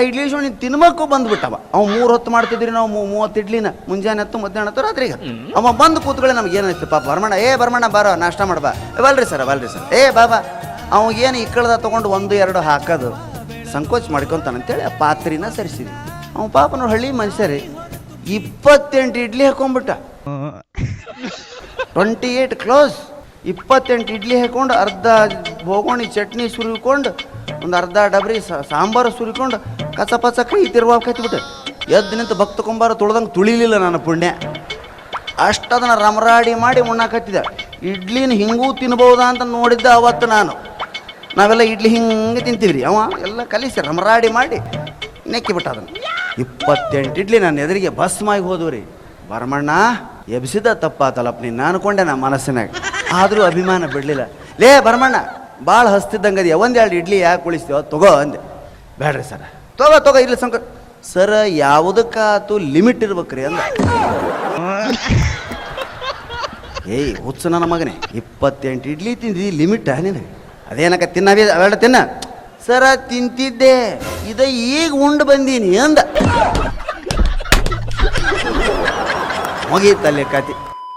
ಆ ಇಡ್ಲಿ ಶೋ ನೀನು ತಿನ್ಬೇಕು ಬಂದ್ಬಿಟ್ಟವ. ಅವ 3 ಹೊತ್ತು ಮಾಡ್ತಿದ್ರಿ ನಾವು 30 ಇಡ್ಲಿನ, ಮುಂಜಾನೆ ಹೊತ್ತು ಮಧ್ಯಾಹ್ನ ಹೊತ್ತು ರಾತ್ರಿಗೆ. ಅವ ಬಂದು ಕೂತ್ಕೊಳ್ಳಿ ನಮ್ಗೆ ಏನಾಯ್ತು ಪಾಪ ಬರ್ಮಣ್ಣ, ಬರ್ಮಣ್ಣ ಬಾರೋ ನಾಷ್ಟ ಮಾಡ್ಬಾ, ಬಲ್ರಿ ಸರ್ ಬಾಬಾ. ಅವಾಗೇನು ಇಕ್ಕಳ್ದ ತೊಗೊಂಡು 1-2 ಹಾಕೋದು ಸಂಕೋಚ ಮಾಡ್ಕೊತಾನಂತೇಳಿ ಆ ಪಾತ್ರಿನ ಸರಿಸಿದ್ವಿ. ಅವ ಪಾಪ ನೋಡಿ ಹಳ್ಳಿ ಮನುಷ್ಯ ರೀ, 28 ಇಡ್ಲಿ ಹಾಕೊಂಡ್ಬಿಟ್ಟ. 28 ಕ್ಲೋಸ್. 28 ಇಡ್ಲಿ ಹಾಕೊಂಡು, ಅರ್ಧ ಬೋಗೋಣಿ ಚಟ್ನಿ ಸುರಿಕೊಂಡು, ಒಂದು ಅರ್ಧ ಡಬ್ರಿ ಸಾಂಬಾರು ಸುರಿಕೊಂಡು ಕಸ ಪಸ ಕೈ ತಿರುವಾಕೈತ್ಬಿಟ್ಟು ಎದ್ದು ನಿಂತು ಭಕ್ತಕೊಂಬಾರ ತುಳ್ದಂಗೆ ತುಳಿಲಿಲ್ಲ ನನ್ನ ಪುಣ್ಯ. ಅಷ್ಟದನ್ನ ರಮರಾಡಿ ಮಾಡಿ ಉಣ್ಣಾಕತ್ತಿದ್ದೆ. ಇಡ್ಲಿನ ಹಿಂಗೂ ತಿನ್ಬೋದಾ ಅಂತ ನೋಡಿದ್ದ ಅವತ್ತು ನಾನು. ನಾವೆಲ್ಲ ಇಡ್ಲಿ ಹಿಂಗೆ ತಿಂತೀವ್ರಿ, ಅವ ಎಲ್ಲ ಕಲಿಸಿ ರಮರಾಡಿ ಮಾಡಿ ನೆಕ್ಕಿಬಿಟ್ಟ ಅದನ್ನು. 28 ಇಡ್ಲಿ ನನ್ನ ಎದುರಿಗೆ ಭಸ್ಮಾಗಿ ಹೋದ್ವು ರೀ. ಬರ್ಮಣ್ಣ ಎಬ್ಸಿದ ತಪ್ಪಾತಲ್ಲಪ್ಪ ನೀನು ಅನ್ಕೊಂಡೆ ನಾ ಮನಸ್ಸಿನಾಗ. ಆದರೂ ಅಭಿಮಾನ ಬಿಡಲಿಲ್ಲ. ಲೇ ಬರ್ಮಣ್ಣ ಭಾಳ ಹಸ್ತಿದ್ದಂಗದ, 1-2 ಇಡ್ಲಿ ಯಾಕೆ ಉಳಿಸ್ತೀವ ತಗೋ ಅಂದೆ. ಬೇಡ್ರಿ ಸರ, ತಗೋ ಇಲ್ಲ ಸರ, ಯಾವುದಕ್ಕಾತು ಲಿಮಿಟ್ ಇರ್ಬೇಕ್ರಿ ಅಂದ. ಏಯ್ ಹುಚ್ಚ ನನ್ನ ಮಗನೇ, 28 ಇಡ್ಲಿ ತಿಂದಿ ಲಿಮಿಟ್ ನೀನು? ಅದೇನಕ್ಕ ಅವೆಲ್ಲ ತಿನ್ನ ಸರ. ತಿಂತಿದ್ದೆ, ಇದ ಈಗ ಉಂಡು ಬಂದೀನಿ ಅಂದ. ಮುಗೀತಲ್ಲಿ ಕತಿ.